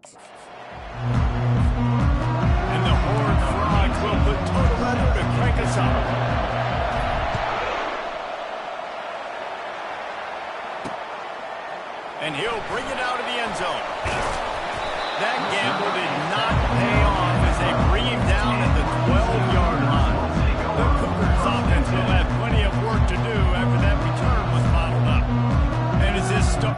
And the Horned Frogs will put total weather to crank us up. And he'll bring it out of the end zone. That gamble did not pay off as they bring him down at the 12-yard line. The Cougars offense will have plenty of work to do after that return was bottled up. And as this start...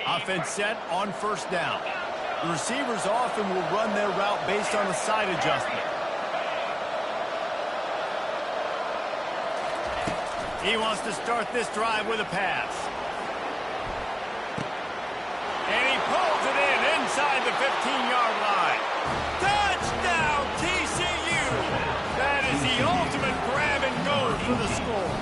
Offense set on first down. The receivers often will run their route based on a side adjustment. He wants to start this drive with a pass. And he pulls it in inside the 15-yard line. Touchdown, TCU! That is the ultimate grab and go for the score.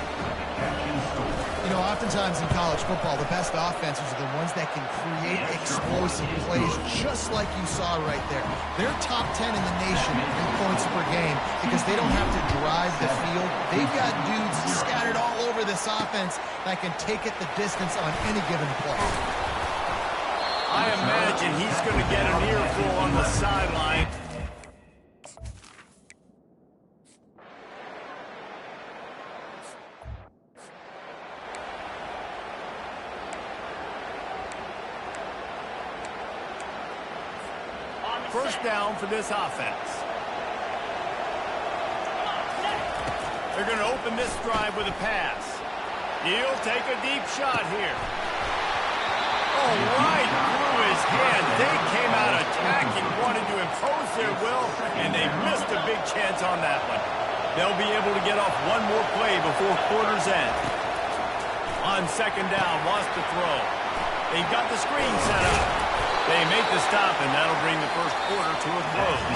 You know, oftentimes in college football, the best offenses are the ones that can create explosive plays, just like you saw right there. They're top 10 in the nation in points per game because they don't have to drive the field. They've got dudes scattered all over this offense that can take it the distance on any given play. I imagine he's going to get an earful on the sideline. First down for this offense. They're going to open this drive with a pass. He'll take a deep shot here. Oh, right through his hand. They came out attacking, wanted to impose their will, and they missed a big chance on that one. They'll be able to get off one more play before quarter's end. On second down, wants to throw. They've got the screen set up. They make the stop, and that'll bring the first quarter to a close.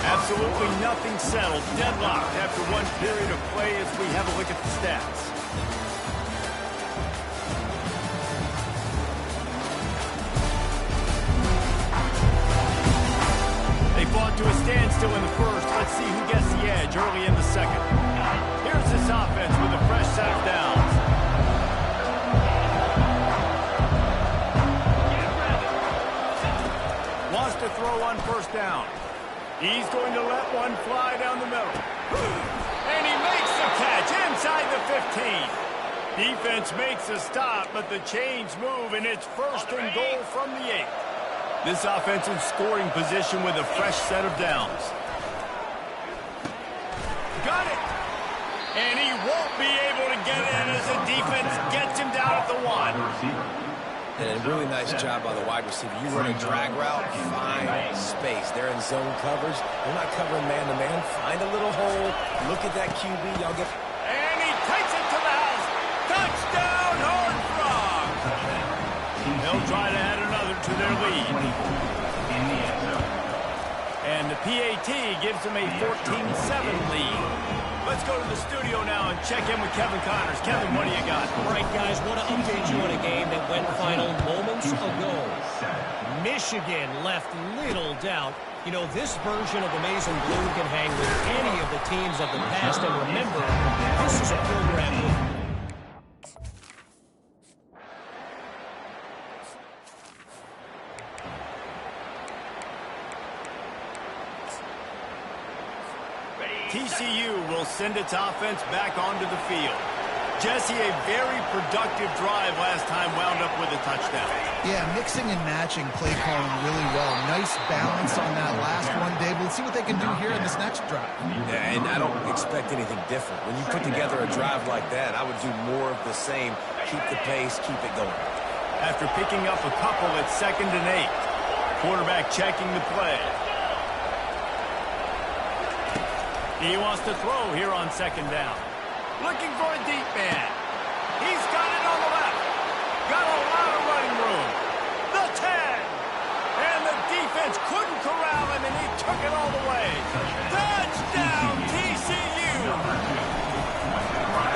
Absolutely nothing settled. Deadlocked after one period of play as we have a look at the stats. They fought to a standstill in the first. Let's see who gets the edge early in the second. Here's this offense with a fresh set of downs. To throw on first down. He's going to let one fly down the middle. And he makes the catch inside the 15. Defense makes a stop, but the chains move, and it's first and goal from the 8. This offensive scoring position with a fresh set of downs. Got it. And he won't be able to get in as the defense gets him down at the 1. And a really nice job by the wide receiver. You run a drag route, find space. They're in zone coverage. They're not covering man-to-man. Find a little hole. Look at that QB. Y'all get... And he takes it to the house. Touchdown, Horned Frogs. They'll try to add another to their lead. And the PAT gives them a 14-7 lead. Let's go to the studio now and check in with Kevin Connors. Kevin, what do you got? All right, guys, want to update you on a game that went final moments ago. Michigan left little doubt. You know, this version of the Maize and Blue can hang with any of the teams of the past. And remember, this is a program with... TCU will send its offense back onto the field. Jesse, a very productive drive last time wound up with a touchdown. Yeah, mixing and matching play calling really well. Nice balance on that last one, Dave. Let's see what they can do here in this next drive. Yeah, and I don't expect anything different. When you put together a drive like that, I would do more of the same. Keep the pace, keep it going. After picking up a couple at 2nd and 8, quarterback checking the play. He wants to throw here on 2nd down. Looking for a deep man. He's got it on the left. Got a lot of running room. The 10. And the defense couldn't corral him, and he took it all the way. Touchdown, TCU.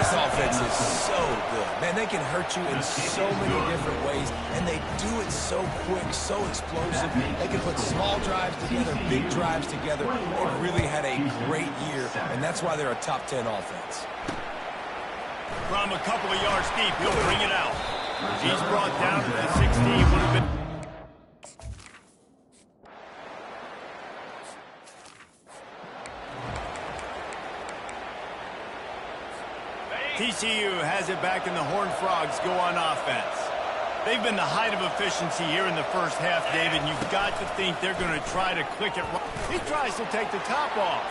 This offense is is so good. Man, they can hurt you in so many different ways, and they do it so quick, so explosive. They can put small drives together, big drives together. They really had a great year, and that's why they're a top 10 offense. From a couple of yards deep, he'll bring it out. He's brought down to the 16. Would have been... TCU has it back, and the Horned Frogs go on offense. They've been the height of efficiency here in the first half, David, and you've got to think they're going to try to click it. He tries to take the top off.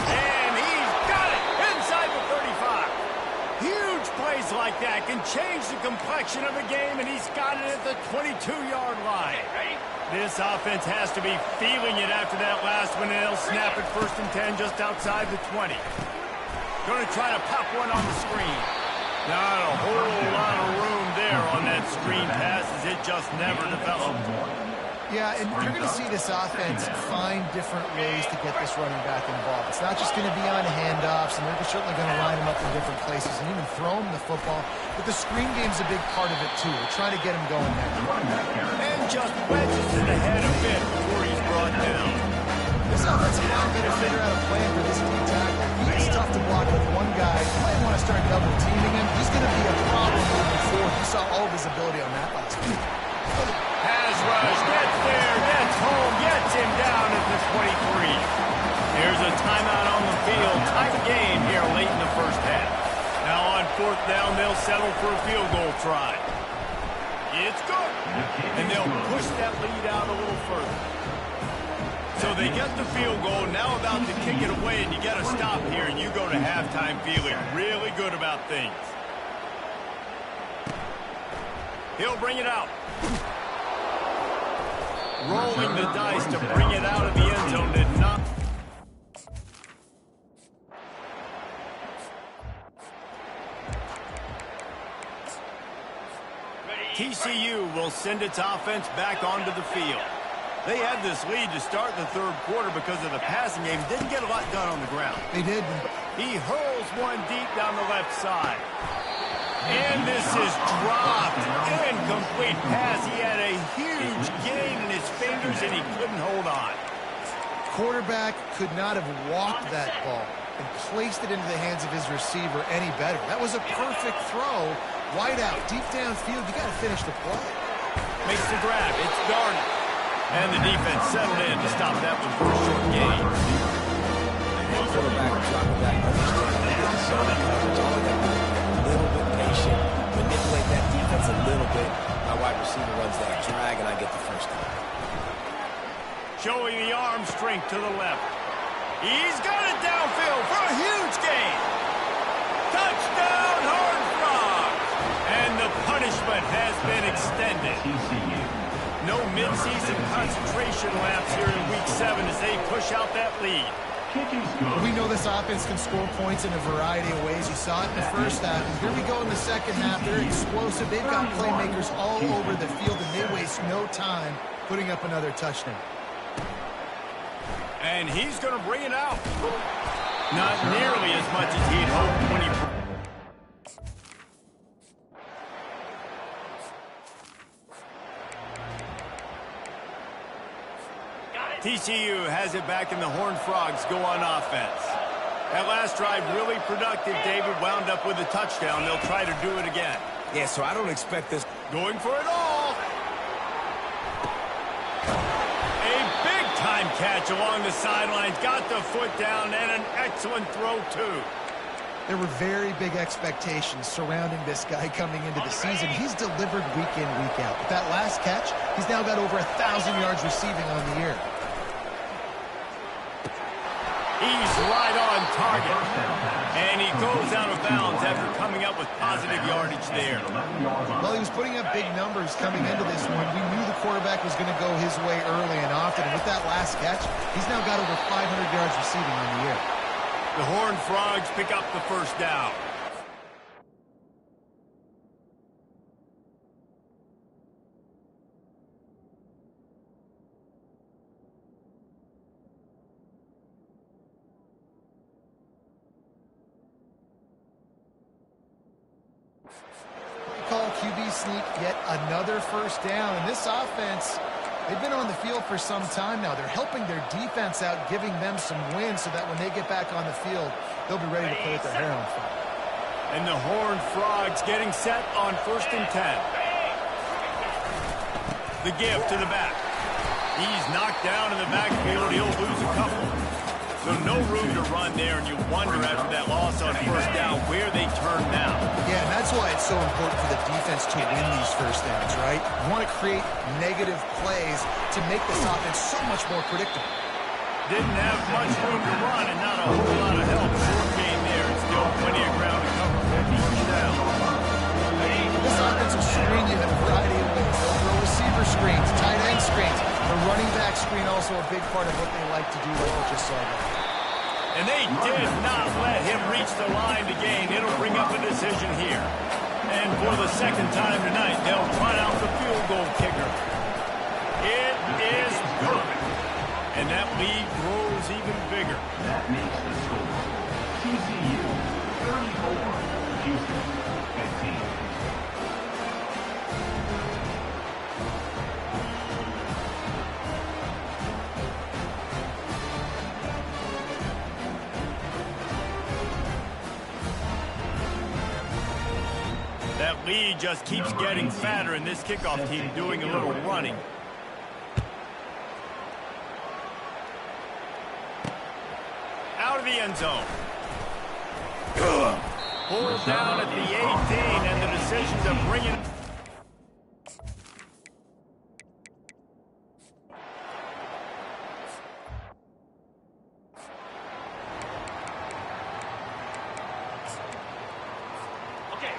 And he's got it inside the 35. Huge plays like that can change the complexion of a game, and he's got it at the 22-yard line. This offense has to be feeling it after that last one, and they'll snap it 1st and 10 just outside the 20. Going to try to pop one on the screen. Not a whole lot of room there on that screen pass, as it just never developed. Yeah, and you're going to see this offense find different ways to get this running back involved. It's not just going to be on handoffs, and they're certainly going to line him up in different places and even throw him the football. But the screen game's a big part of it, too. They're trying to get him going there. And just wedges it ahead a bit before he's brought down. This offensive line better figure out a plan for this D tackle. He's tough to block with one guy. You might want to start double teaming him. He's going to be a problem moving forward. You saw all of his ability on that last week. Has rush, gets there, gets home, gets him down at the 23. Here's a timeout on the field. Tight game here late in the first half. Now on 4th down, they'll settle for a field goal try. It's good. And they'll push that lead out a little further. So they get the field goal, now about to kick it away, and you got to stop here, and you go to halftime feeling really good about things. He'll bring it out. Rolling the dice to bring it out of the end zone did not. TCU will send its offense back onto the field. They had this lead to start the 3rd quarter because of the passing game. Didn't get a lot done on the ground. They did. He hurls one deep down the left side. And this is dropped. Incomplete pass. He had a huge gain in his fingers, and he couldn't hold on. Quarterback could not have walked that ball and placed it into the hands of his receiver any better. That was a perfect throw. Wide out, deep downfield. You got to finish the play. Makes the grab. It's Darnold. And the defense settled in to stop that one for a short gain. The quarterback dropping back, understanding zone coverage, all of that. A little bit patient, manipulate that defense a little bit. My wide receiver runs that drag, and I get the first down. Showing the arm strength to the left. He's got it downfield for a huge gain. Touchdown, Horned Frogs. And the punishment has been extended. No midseason concentration laps here in Week 7 as they push out that lead. We know this offense can score points in a variety of ways. You saw it in the first half. And here we go in the second half. They're explosive. They've got playmakers all over the field, and they waste no time putting up another touchdown. And he's going to bring it out. Not nearly as much as he'd hoped when he... TCU has it back, and the Horned Frogs go on offense. That last drive really productive. David wound up with a touchdown. They'll try to do it again. Yeah, so I don't expect this. Going for it all. A big-time catch along the sidelines. Got the foot down, and an excellent throw, too. There were very big expectations surrounding this guy coming into the season. He's delivered week in, week out. With that last catch, he's now got over 1,000 yards receiving on the year. He's right on target. And he goes out of bounds after coming up with positive yardage there. Well, he was putting up big numbers coming into this one. We knew the quarterback was going to go his way early and often. And with that last catch, he's now got over 500 yards receiving on the year. The Horned Frogs pick up the first down. sneak yet another first down. And this offense, they've been on the field for some time now. They're helping their defense out, giving them some wins so that when they get back on the field, they'll be ready to play with their hair on fire. And the Horned Frogs getting set on 1st and 10. The give to the back. He's knocked down in the backfield. He'll lose a couple. So no room to run there, and you wonder after that loss on first down where they turn now. Yeah, and that's why it's so important for the defense to win these first downs, right? You want to create negative plays to make this offense so much more predictable. Didn't have much room to run and not a whole lot of help. Short gain there and still plenty of ground to cover for first down. This offensive screen you have a variety of ways. They'll throw receiver screens, tight end screens. The running back screen also a big part of what they like to do, like we just saw there. And they did not let him reach the line to gain. It'll bring up a decision here. And for the second time tonight, they'll run out the field goal kicker. It is good. And that lead grows even bigger. That makes the score. TCU 34, Houston 15. That lead just keeps getting fatter, and this kickoff team doing a little running. Out of the end zone. Pulled down at the 18, and the decision to bring it.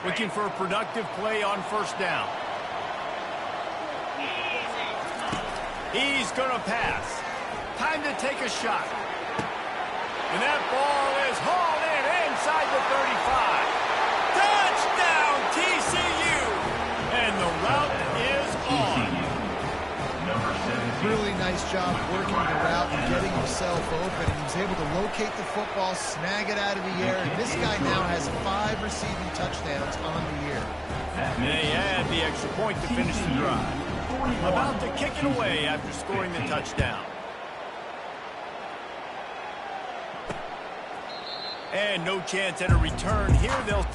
Looking for a productive play on first down. He's going to pass. Time to take a shot. And that ball is hauled in inside the 35. Touchdown, TCU! And the route is on. Really nice job working the route and getting himself open. He was able to locate the football, snag it out of the air, and this guy now has 5 receiving touchdowns on the year. And they add the extra point to finish the drive. About to kick it away after scoring the touchdown. And no chance at a return here. They'll...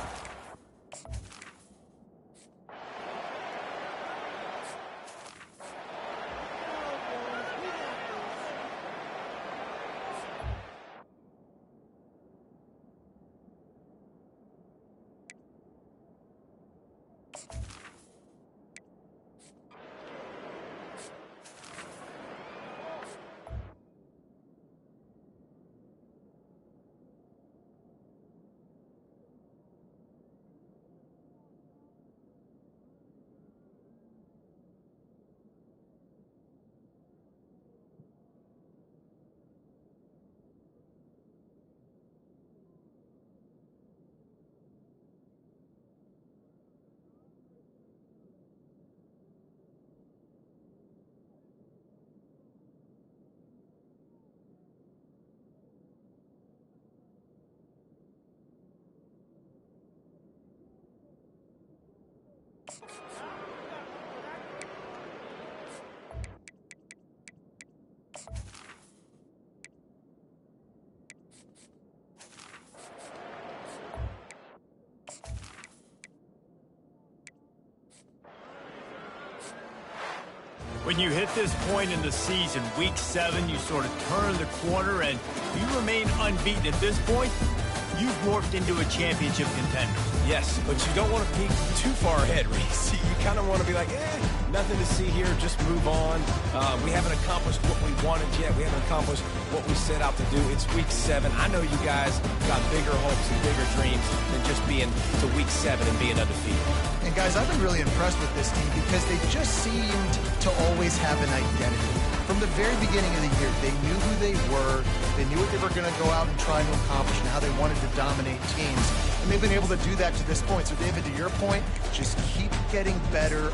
When you hit this point in the season, week 7, you sort of turn the corner and you remain unbeaten. At this point, you've morphed into a championship contender. Yes, but you don't want to peek too far ahead, Reese. You kind of want to be like, nothing to see here, just move on. We haven't accomplished what we wanted yet. We haven't accomplished what we set out to do. It's week 7. I know you guys got bigger hopes and bigger dreams than just being to week 7 and being undefeated. And guys, I've been really impressed with this team because they just seemed to always have an identity. From the very beginning of the year, they knew who they were, they knew what they were going to go out and try to accomplish and how they wanted to dominate teams. And they've been able to do that to this point. So, David, to your point, just keep getting better.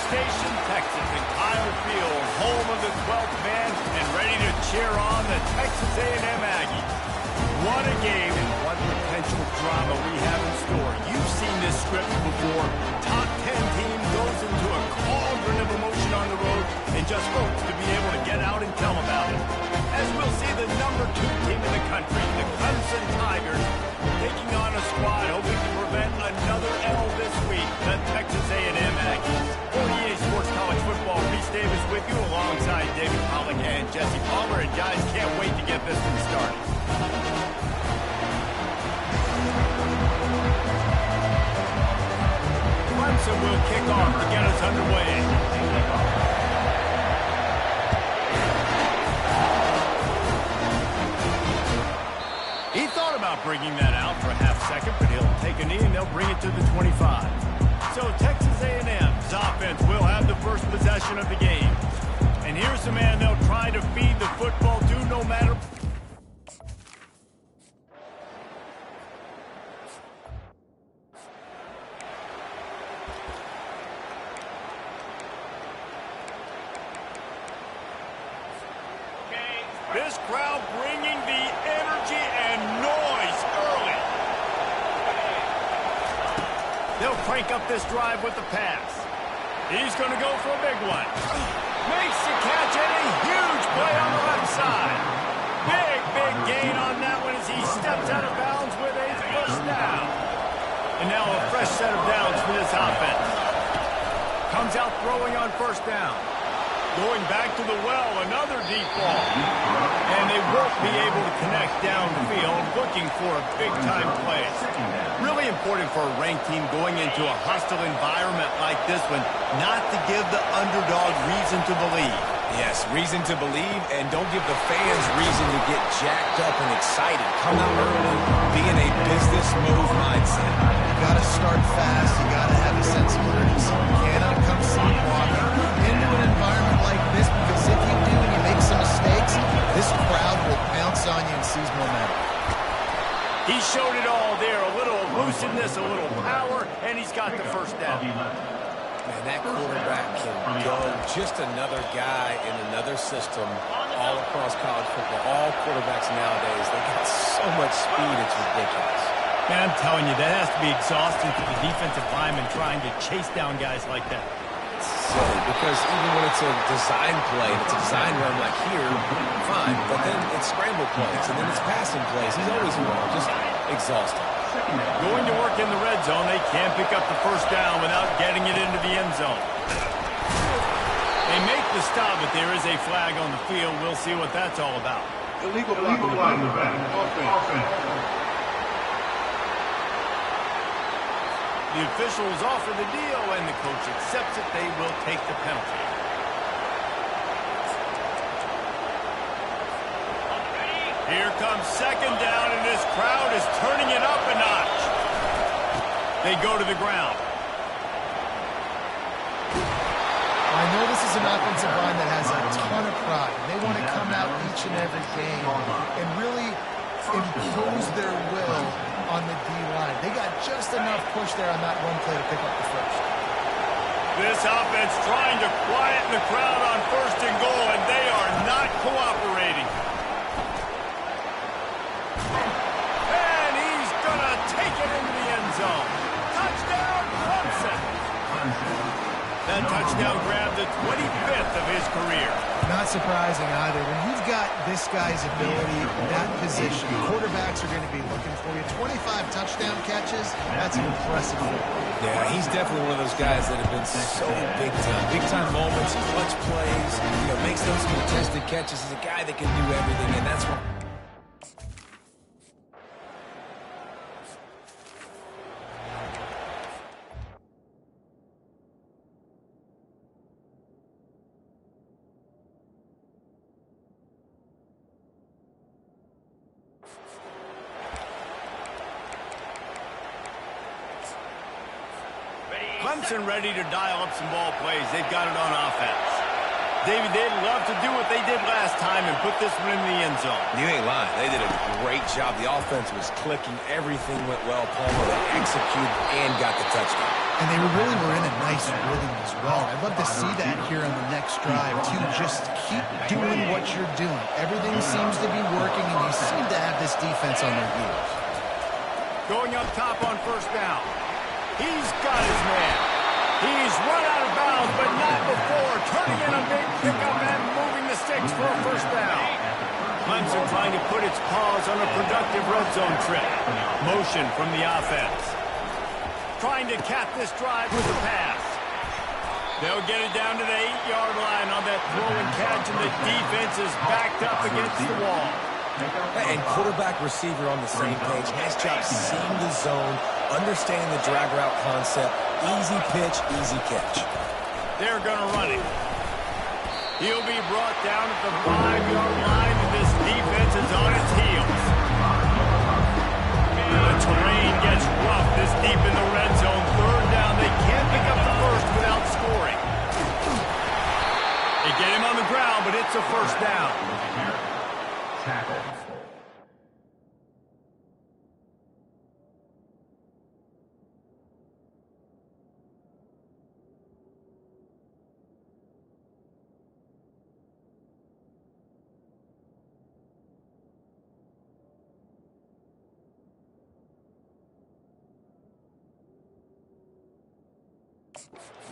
Station, Texas, and Kyle Field, home of the 12th man, and ready to cheer on the Texas A&M Aggies. What a game and what potential drama we have in store. You've seen this script before. Top 10 team goes into a cauldron of emotion on the road and just hopes to be able to get out and tell about it. As we'll see the number 2 team in the country, the Clemson Tigers, taking on a squad hoping to prevent another L this week, the Texas A&M Aggies. For EA Sports College Football, Reese Davis with you alongside David Pollack and Jesse Palmer. And guys, can't wait to get this one started. Clemson will kick off to get us underway. He thought about bringing that out for a half second, but he'll take a knee and they'll bring it to the 25. So Texas A&M's offense will have the first possession of the game. And here's the man they'll try to feed the football to no matter... This crowd bringing the energy and noise early. They'll crank up this drive with the pass. He's going to go for a big one. Makes the catch and a huge play on the left side. Big gain on that one as he steps out of bounds with a first down. And now a fresh set of downs for this offense. Comes out throwing on first down. Going back to the well, another deep ball. And they won't be able to connect downfield, looking for a big-time play. Really important for a ranked team going into a hostile environment like this one, not to give the underdog reason to believe. Yes, reason to believe, and don't give the fans reason to get jacked up and excited. Come out early, be in a business move mindset. You got to start fast. You got to have a sense of urgency. You cannot come sleepwalking into an environment like this, because if you do and you make some mistakes, this crowd will pounce on you and seize momentum. He showed it all there. A little elusiveness, a little power, and he's got the first down. Man, that quarterback can go. Just another guy in another system all across college football. All quarterbacks nowadays, they got so much speed, it's ridiculous. Man, I'm telling you, that has to be exhausting for the defensive lineman trying to chase down guys like that. It's silly, because even when it's a design play, it's a design run like here, fine, but then it's scramble plays, and then it's passing plays. He's always wrong, just exhausting. Going to work in the red zone, they can't pick up the first down without getting it into the end zone. They make the stop, but there is a flag on the field. We'll see what that's all about. Illegal flag on the back. Offense. The officials offer the deal, and the coach accepts it. They will take the penalty. Here comes second down, and this crowd is turning it up a notch. They go to the ground. I know this is an offensive line that has a ton of pride. They want to come out each and every game and really impose their will on the D-line. They got just enough push there on that run play to pick up the first. This offense trying to quieten the crowd on first and goal, and they are not cooperating. And he's going to take it into the end zone. Touchdown, Clemson. That touchdown grabbed the 25th of his career. Not surprising either. When you've got this guy's ability, that position, quarterbacks are going to be looking for you. 25 touchdown catches, that's impressive. Yeah, he's definitely one of those guys that have been so big time. Big time moments, clutch plays, makes those contested catches. He's a guy that can do everything, and that's what... Clemson ready to dial up some ball plays. They've got it on offense. David, they'd love to do what they did last time and put this one in the end zone. You ain't lying. They did a great job. The offense was clicking. Everything went well. Palmer, they executed and got the touchdown. And they really were in a nice rhythm as well. I'd love to see that here on the next drive, too. Just keep doing what you're doing. Everything seems to be working, and you seem to have this defense on their heels. Going up top on first down. He's got his man. He's run out of bounds, but not before. Turning in a big pickup and moving the sticks for a first down. Clemson trying to put its paws on a productive red zone trip. Motion from the offense. Trying to cap this drive with a pass. They'll get it down to the 8-yard line on that throw and catch, and the defense is backed up against the wall. And quarterback receiver on the same page. Nice job seeing the zone, understanding the drag route concept. Easy pitch, easy catch. They're going to run it. He'll be brought down at the 5-yard line, and this defense is on its heels. The terrain gets rough this deep in the red zone. Third down, they can't pick up the first without scoring. They get him on the ground, but it's a first down. Tackle.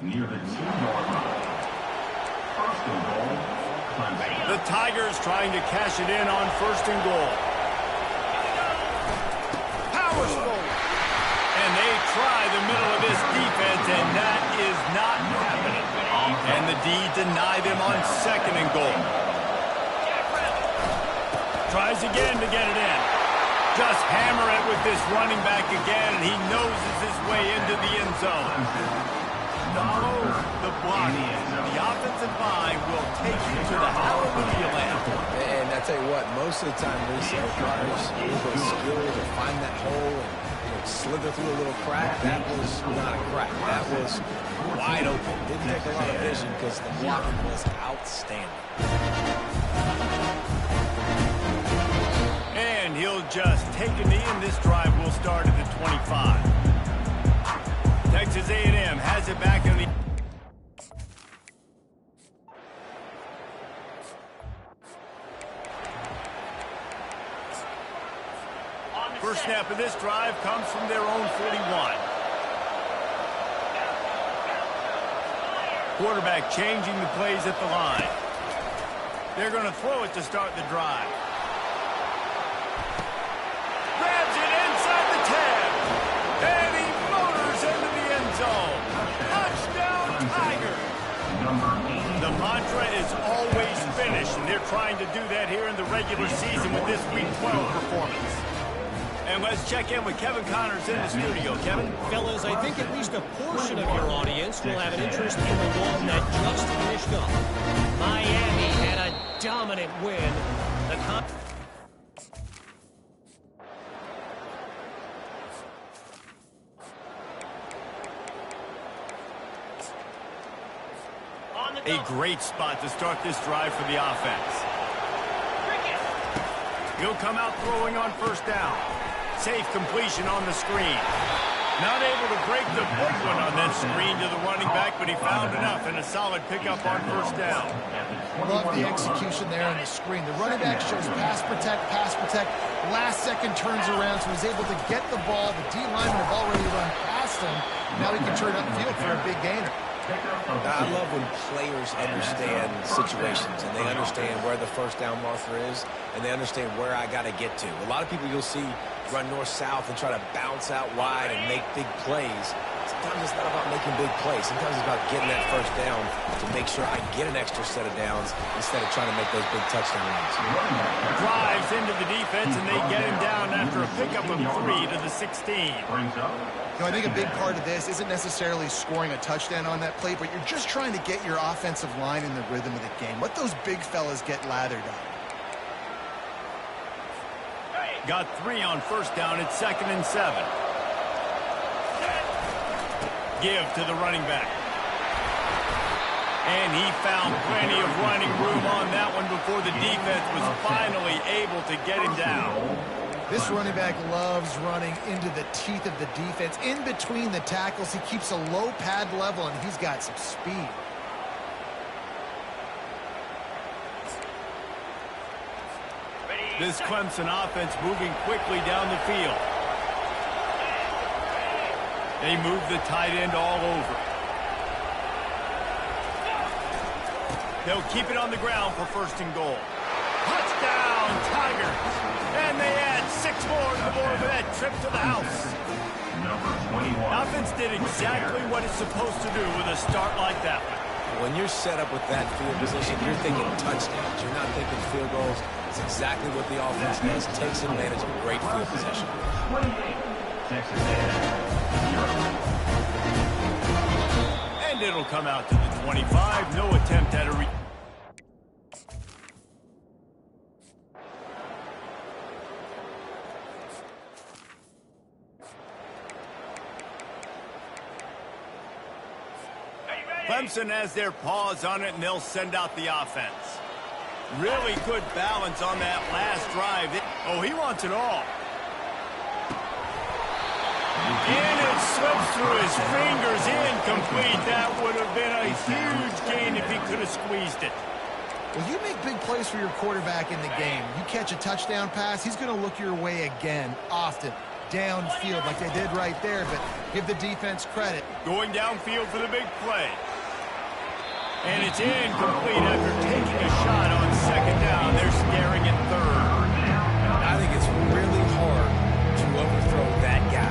Near the 2-yard line. First and goal, Clemson. The Tigers trying to cash it in on first and goal. Powers forward. And they try the middle of this defense, and that is not happening. And the D deny them on second and goal. Tries again to get it in. Just hammer it with this running back again, and he noses his way into the end zone. Follow the block. The offensive line will take you to the hallelujah land. And I tell you what, most of the time, Lisa, it requires a little bit of skill to find that hole and slither through a little crack. That was not a crack. That was wide open. Didn't take a lot of vision because the blocking was outstanding. And he'll just take a knee, and this drive will start at the 25. Texas A&M has it back in the... First snap of this drive comes from their own 41. Quarterback changing the plays at the line. They're going to throw it to start the drive. Grabs it inside the 10. And he motors into the end zone. Touchdown, Tiger. The mantra is always finish, and they're trying to do that here in the regular season with this Week 12 performance. And let's check in with Kevin Connors in the studio. Kevin? Fellas, I think at least a portion of your audience will have an interest in the one that just finished up. Miami had a dominant win. A great spot to start this drive for the offense. He'll come out throwing on first down. Safe completion on the screen. Not able to break the big one on that screen to the running back, but he found enough and a solid pickup on first down. Love the execution there on the screen. The running back shows pass protect. Last second turns around, so he's able to get the ball. The D linemen have already run past him. Now he can turn upfield for a big gainer. I love when players understand situations and they understand where the first down marker is and they understand where I got to get to. A lot of people you'll see run north-south and try to bounce out wide and make big plays. Sometimes it's not about making big plays. Sometimes it's about getting that first down to make sure I get an extra set of downs instead of trying to make those big touchdown runs. Drives into the defense, and they get him down after a pickup of 3 to the 16. I think a big part of this isn't necessarily scoring a touchdown on that play, but you're just trying to get your offensive line in the rhythm of the game. Let those big fellas get lathered up. Got 3 on first down at 2nd and 7. Give to the running back. And he found plenty of running room on that one before the defense was finally able to get him down. This running back loves running into the teeth of the defense. In between the tackles, he keeps a low pad level, and he's got some speed. This Clemson offense moving quickly down the field. They move the tight end all over. They'll keep it on the ground for 1st and goal. Touchdown, Tigers! And they add 6 more to the board for that trip to the house. Number 21. Offense did exactly what it's supposed to do with a start like that one. When you're set up with that field position, you're thinking touchdowns. You're not thinking field goals. It's exactly what the offense does. Takes advantage of great field position. 28. Texas A&M. And it'll come out to the 25. No attempt at a Clemson has their paws on it, and they'll send out the offense. Really good balance on that last drive. Oh, he wants it all. And it slips through his fingers, incomplete. That would have been a huge gain if he could have squeezed it. Well, you make big plays for your quarterback in the game. You catch a touchdown pass, he's going to look your way again, often. Downfield like they did right there, but give the defense credit. Going downfield for the big play. And it's incomplete after taking a shot on 2nd down. They're staring at 3rd.